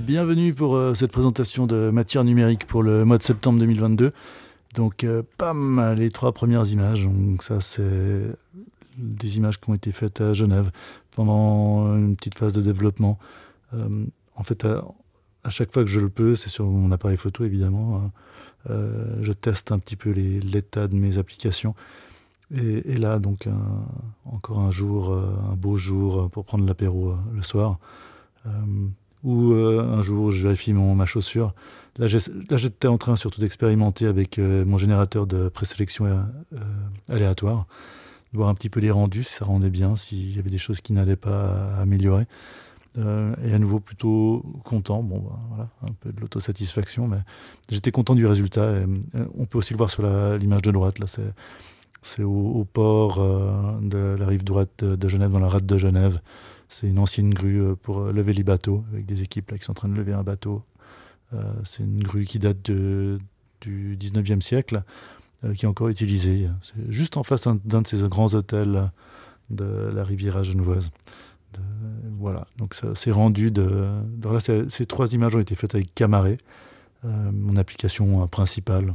Bienvenue pour cette présentation de matière numérique pour le mois de septembre 2022. Donc, pam, les 3 premières images. Donc ça, c'est des images qui ont été faites à Genève pendant une petite phase de développement. En fait, à chaque fois que je le peux, c'est sur mon appareil photo évidemment, je teste un petit peu l'état de mes applications. Et là, donc, encore un jour, un beau jour pour prendre l'apéro le soir. Ou un jour où je vérifie ma chaussure. Là, j'étais en train surtout d'expérimenter avec mon générateur de présélection aléatoire, de voir un petit peu les rendus, si ça rendait bien, s'il y avait des choses qui n'allaient pas améliorer. Et à nouveau plutôt content, bon, voilà, un peu de l'autosatisfaction, mais j'étais content du résultat. On peut aussi le voir sur l'image de droite, là, c'est au port de la rive droite de Genève, dans la rade de Genève. C'est une ancienne grue pour lever les bateaux, avec des équipes là, qui sont en train de lever un bateau. C'est une grue qui date du 19e siècle, qui est encore utilisée. C'est juste en face d'un de ces grands hôtels de la Riviera genevoise. Voilà, donc ça, c'est rendu donc là, ces 3 images ont été faites avec Camaré, mon application principale,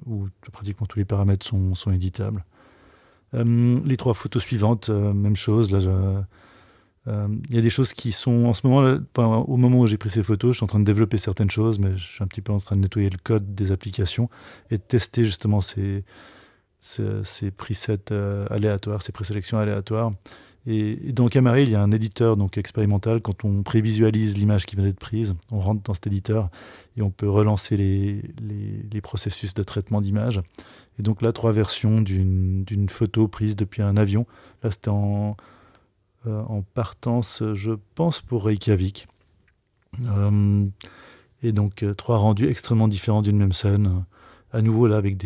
où pratiquement tous les paramètres sont éditables. Les 3 photos suivantes, même chose. Là, il y a des choses qui sont en ce moment, au moment où j'ai pris ces photos, je suis en train de développer certaines choses, mais je suis un petit peu en train de nettoyer le code des applications et de tester justement ces presets aléatoires, ces présélections aléatoires. Et dans Camaré, il y a un éditeur donc expérimental. Quand on prévisualise l'image qui vient d'être prise, on rentre dans cet éditeur et on peut relancer les processus de traitement d'image. Et donc là, 3 versions d'une photo prise depuis un avion. Là, c'était en partance, je pense, pour Reykjavik. Et donc 3 rendus extrêmement différents d'une même scène. À nouveau, là, avec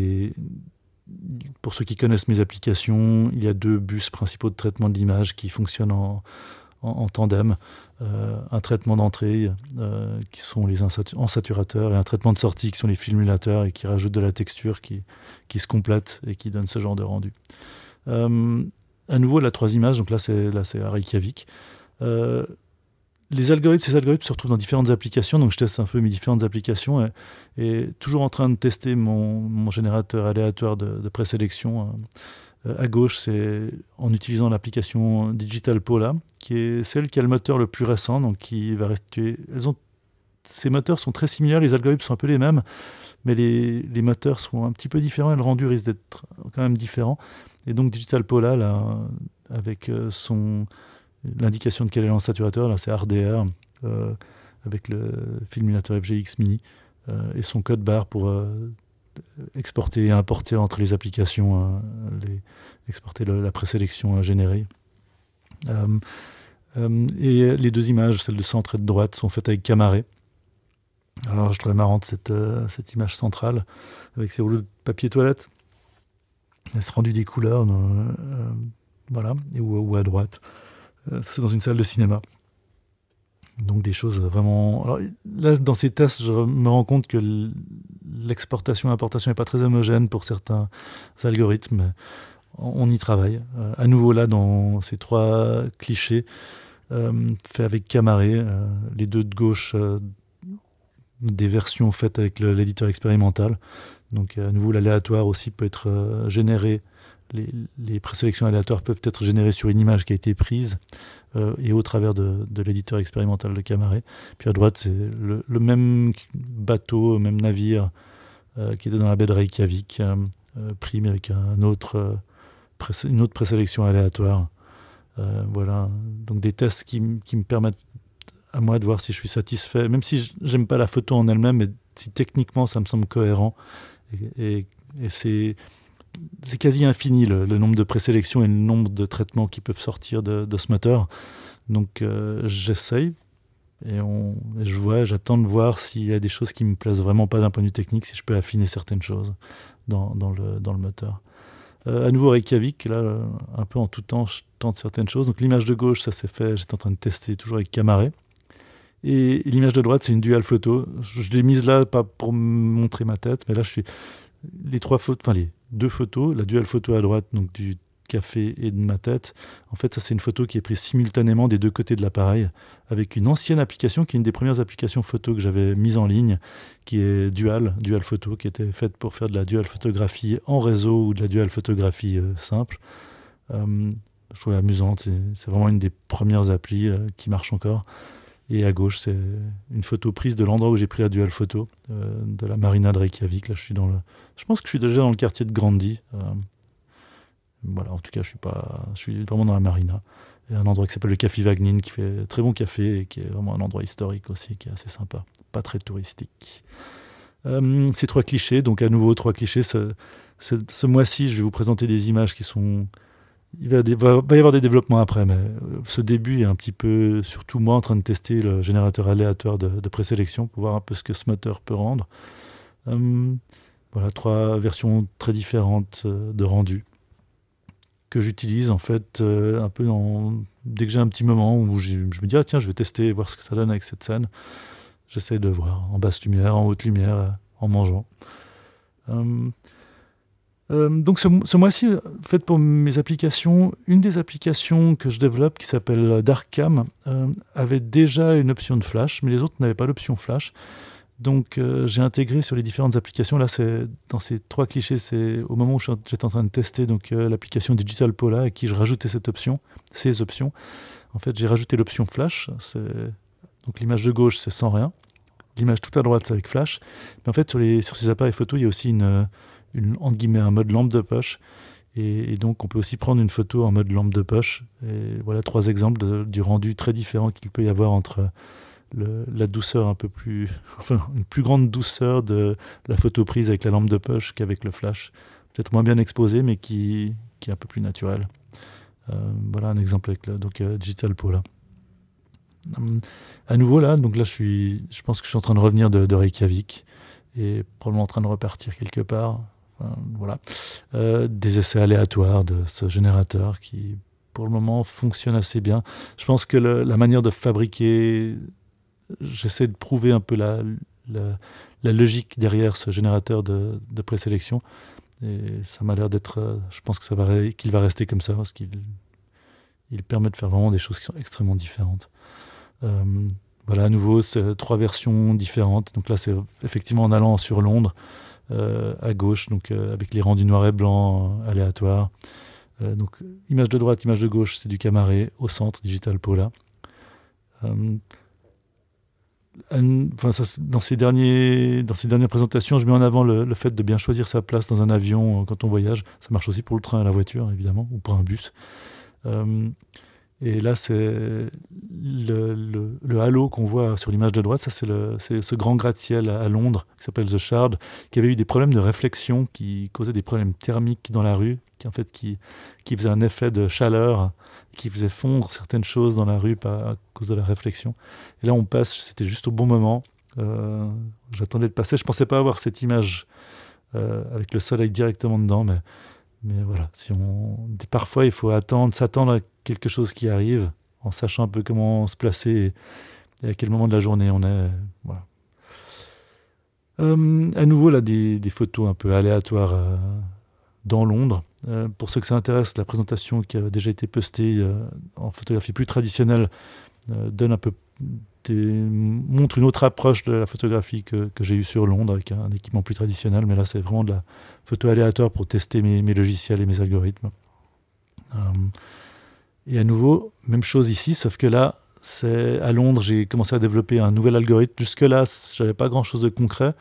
pour ceux qui connaissent mes applications, il y a 2 bus principaux de traitement de l'image qui fonctionnent en tandem. Un traitement d'entrée, qui sont les ensaturateurs, et un traitement de sortie, qui sont les filmulateurs, et qui rajoutent de la texture qui se complète et qui donne ce genre de rendu. À nouveau, la 3 images, donc là c'est à Reykjavik. Ces algorithmes se retrouvent dans différentes applications, donc je teste un peu mes différentes applications et toujours en train de tester mon générateur aléatoire de présélection. À gauche, c'est en utilisant l'application Digital Pola, qui est celle qui a le moteur le plus récent, donc qui va rester. Ces moteurs sont très similaires, les algorithmes sont un peu les mêmes, mais les moteurs sont un petit peu différents et le rendu risque d'être quand même différent. Et donc Digital Pola, là, avec l'indication de quel est l'ensaturateur, là c'est RDR, avec le filmulateur FGX Mini, et son code barre pour exporter et importer entre les applications, exporter la présélection générée. Et les 2 images, celle de centre et de droite, sont faites avec Camaré. Alors je trouvais marrante cette image centrale, avec ses rouleaux de papier toilette. Elle se rendu des couleurs, voilà, ou à droite. Ça, c'est dans une salle de cinéma. Donc des choses vraiment. Alors là, dans ces tests, je me rends compte que l'exportation et l'importation n'est pas très homogène pour certains algorithmes. On y travaille. À nouveau, là, dans ces 3 clichés, faits avec Camaré, les 2 de gauche, des versions faites avec l'éditeur expérimental. Donc à nouveau, l'aléatoire aussi peut être généré. Les présélections aléatoires peuvent être générées sur une image qui a été prise et au travers de l'éditeur expérimental de Camaré. Puis à droite, c'est le même bateau, même navire qui était dans la baie de Reykjavik, pris mais avec une autre présélection aléatoire. Voilà, donc des tests qui me permettent à moi de voir si je suis satisfait, même si j'aime pas la photo en elle-même, mais si techniquement ça me semble cohérent. Et c'est quasi infini le nombre de présélections et le nombre de traitements qui peuvent sortir de ce moteur. Donc j'essaye et j'attends de voir s'il y a des choses qui me plaisent vraiment pas d'un point de vue technique, si je peux affiner certaines choses dans le moteur. À nouveau Reykjavik, là, un peu en tout temps, je tente certaines choses. Donc l'image de gauche, ça s'est fait, j'étais en train de tester toujours avec Camaré. Et l'image de droite, c'est une dual photo. Je l'ai mise là, pas pour montrer ma tête, mais là, les 2 photos, la dual photo à droite, donc café et de ma tête. En fait, ça, c'est une photo qui est prise simultanément des deux côtés de l'appareil, avec une ancienne application, qui est une des premières applications photo que j'avais mise en ligne, qui est Dual Photo, qui était faite pour faire de la dual photographie en réseau ou de la dual photographie simple. Je trouvais amusante, c'est vraiment une des premières applis qui marche encore. Et à gauche, c'est une photo prise de l'endroit où j'ai pris la dual photo, de la marina de Reykjavik. Là, je pense que je suis déjà dans le quartier de Grandi. Voilà, en tout cas, je suis vraiment dans la marina. Il y a un endroit qui s'appelle le Café Vagnin, qui fait très bon café et qui est vraiment un endroit historique aussi, qui est assez sympa, pas très touristique. Ces 3 clichés, donc à nouveau 3 clichés. Ce mois-ci, je vais vous présenter des images qui sont... Il va y avoir des développements après, mais ce début est un petit peu, surtout moi, en train de tester le générateur aléatoire de présélection pour voir un peu ce que ce moteur peut rendre. Voilà, 3 versions très différentes de rendu que j'utilise en fait un peu dès que j'ai un petit moment où je me dis tiens, je vais tester, voir ce que ça donne avec cette scène. J'essaie de voir en basse lumière, en haute lumière, en mangeant. Donc ce mois-ci, fait pour mes applications, une des applications que je développe qui s'appelle Darkcam avait déjà une option de flash, mais les autres n'avaient pas l'option flash. Donc j'ai intégré sur les différentes applications, là c'est dans ces 3 clichés, c'est au moment où j'étais en train de tester l'application Digital Pola à qui je rajoutais ces options. En fait j'ai rajouté l'option flash, donc l'image de gauche c'est sans rien, l'image tout à droite c'est avec flash, mais en fait sur ces appareils photo il y a aussi entre guillemets, un mode lampe de poche. Et donc, on peut aussi prendre une photo en mode lampe de poche. Et voilà 3 exemples du rendu très différent qu'il peut y avoir entre la douceur un peu plus... Enfin, une plus grande douceur de la photo prise avec la lampe de poche qu'avec le flash. Peut-être moins bien exposé, mais qui est un peu plus naturel. Voilà un exemple avec Digital Pola. À nouveau, là, donc là, je pense que je suis en train de revenir de Reykjavik et probablement en train de repartir quelque part. Voilà. Des essais aléatoires de ce générateur qui, pour le moment, fonctionne assez bien. Je pense que la manière de fabriquer, j'essaie de prouver un peu la logique derrière ce générateur de présélection. Et ça m'a l'air d'être... Je pense que qu'il va rester comme ça, parce qu'il permet de faire vraiment des choses qui sont extrêmement différentes. Voilà, à nouveau, c'est 3 versions différentes. Donc là, c'est effectivement en allant sur Londres, à gauche, donc avec les rendus noir et blanc aléatoires. Donc image de droite, image de gauche, c'est du Camaré. Au centre, Digital Pola. Dans ces dernières présentations, je mets en avant le fait de bien choisir sa place dans un avion quand on voyage. Ça marche aussi pour le train et la voiture, évidemment, ou pour un bus. Et là, c'est le halo qu'on voit sur l'image de droite. Ça, c'est ce grand gratte-ciel à Londres qui s'appelle The Shard, qui avait eu des problèmes de réflexion, qui causait des problèmes thermiques dans la rue, qui faisait un effet de chaleur, qui faisait fondre certaines choses dans la rue à cause de la réflexion. Et là, on passe, c'était juste au bon moment. J'attendais de passer. Je ne pensais pas avoir cette image avec le soleil directement dedans, mais voilà, parfois il faut s'attendre à quelque chose qui arrive, en sachant un peu comment se placer et à quel moment de la journée on est. Voilà. À nouveau, là, des photos un peu aléatoires dans Londres. Pour ceux que ça intéresse, la présentation qui a déjà été postée en photographie plus traditionnelle montre une autre approche de la photographie que j'ai eue sur Londres avec un équipement plus traditionnel, mais là c'est vraiment de la photo aléatoire pour tester mes logiciels et mes algorithmes. Et à nouveau, même chose ici, sauf que là, à Londres, j'ai commencé à développer un nouvel algorithme. Jusque-là, j'avais pas grand-chose de concret.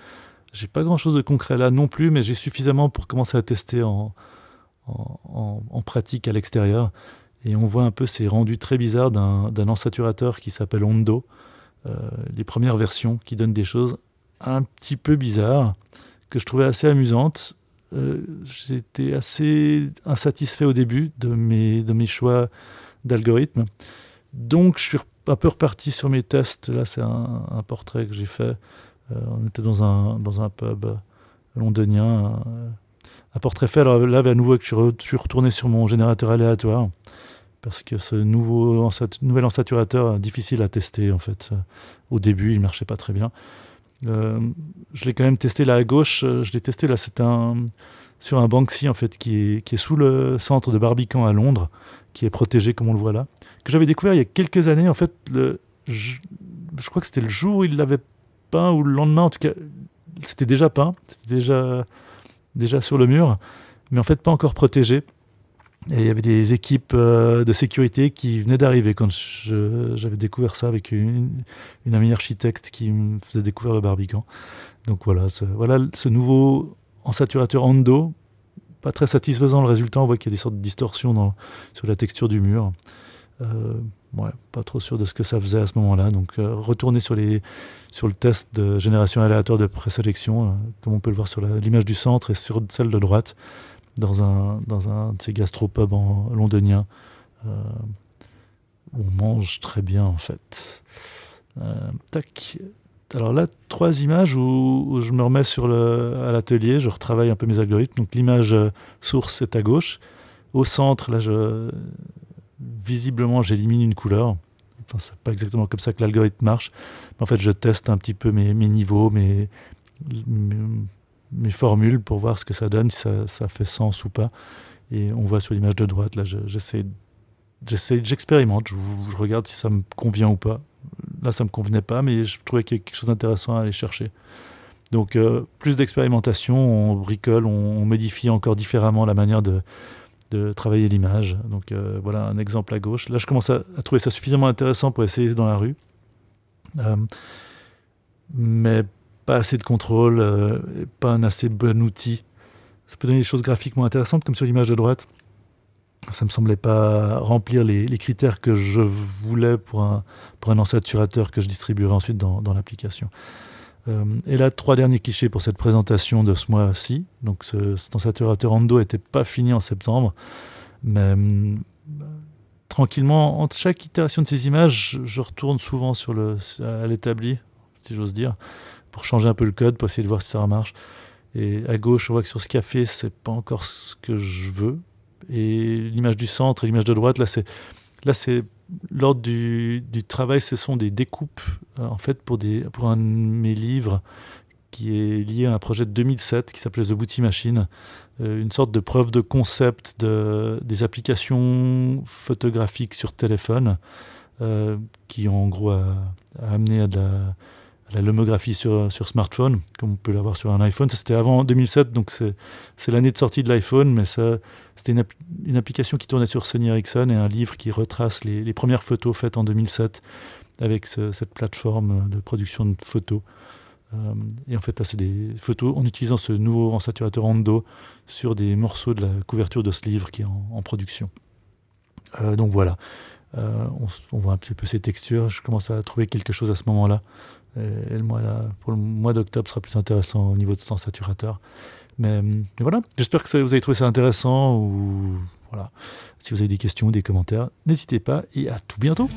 J'ai pas grand-chose de concret là non plus, mais j'ai suffisamment pour commencer à tester en pratique à l'extérieur. Et on voit un peu ces rendus très bizarres d'un ensaturateur qui s'appelle Hondo. Les premières versions qui donnent des choses un petit peu bizarres, que je trouvais assez amusantes. J'étais assez insatisfait au début de mes choix d'algorithme. Donc je suis un peu reparti sur mes tests. Là, c'est un portrait que j'ai fait. On était dans un pub londonien. Un portrait fait. Alors là, à nouveau, je suis retourné sur mon générateur aléatoire. Parce que ce nouvel ensaturateur est difficile à tester, en fait. Au début, il ne marchait pas très bien. Je l'ai quand même testé là à gauche. Je l'ai testé là, sur un Banksy en fait, qui est sous le centre de Barbican à Londres, qui est protégé comme on le voit là, que j'avais découvert il y a quelques années. En fait, je crois que c'était le jour où il l'avait peint, ou le lendemain, en tout cas, c'était déjà peint, c'était déjà sur le mur, mais en fait pas encore protégé. Et il y avait des équipes de sécurité qui venaient d'arriver quand j'avais découvert ça avec une amie architecte qui me faisait découvrir le Barbican. Donc voilà ce nouveau ensaturateur Ando, pas très satisfaisant le résultat. On voit qu'il y a des sortes de distorsions sur la texture du mur. Pas trop sûr de ce que ça faisait à ce moment-là. Donc retourner sur le test de génération aléatoire de présélection, comme on peut le voir sur l'image du centre et sur celle de droite, dans un de ces gastropubs londoniens où on mange très bien en fait. Tac. Alors là, 3 images où je me remets à l'atelier, je retravaille un peu mes algorithmes. Donc l'image source est à gauche. Au centre, là, visiblement, j'élimine une couleur. Enfin, c'est pas exactement comme ça que l'algorithme marche. Mais en fait, je teste un petit peu mes niveaux, mes formules pour voir ce que ça donne, si ça fait sens ou pas. Et on voit sur l'image de droite, là, j'expérimente, je regarde si ça me convient ou pas. Là, ça me convenait pas, mais je trouvais qu'il y avait quelque chose d'intéressant à aller chercher. Donc, plus d'expérimentation, on bricole, on modifie encore différemment la manière de travailler l'image. Donc, voilà un exemple à gauche. Là, je commence à trouver ça suffisamment intéressant pour essayer dans la rue. Mais pas assez de contrôle, pas un assez bon outil. Ça peut donner des choses graphiquement intéressantes, comme sur l'image de droite. Ça me semblait pas remplir les critères que je voulais pour un ensaturateur que je distribuerai ensuite dans l'application. Et là, 3 derniers clichés pour cette présentation de ce mois-ci. Donc cet ensaturateur Ando n'était pas fini en septembre, mais tranquillement, entre chaque itération de ces images, je retourne souvent à l'établi, si j'ose dire, pour changer un peu le code, pour essayer de voir si ça marche. Et à gauche, on voit que sur ce café, c'est pas encore ce que je veux. Et l'image du centre et l'image de droite, là c'est l'ordre du travail, ce sont des découpes en fait pour un de mes livres qui est lié à un projet de 2007 qui s'appelait The Booty Machine, une sorte de preuve de concept des applications photographiques sur téléphone qui ont en gros amené à de la lomographie sur smartphone, comme on peut l'avoir sur un iPhone. Ça, c'était avant 2007, donc c'est l'année de sortie de l'iPhone, mais c'était une application qui tournait sur Sony Ericsson et un livre qui retrace les premières photos faites en 2007 avec cette plateforme de production de photos. Et en fait, là, c'est des photos en utilisant ce nouveau ensaturateur Ando sur des morceaux de la couverture de ce livre qui est en production. Donc voilà, on voit un petit peu ces textures. Je commence à trouver quelque chose à ce moment-là. Et pour le mois d'octobre sera plus intéressant au niveau de cet ensaturateur. Mais voilà, j'espère que vous avez trouvé ça intéressant. Ou voilà, si vous avez des questions ou des commentaires, n'hésitez pas et à tout bientôt.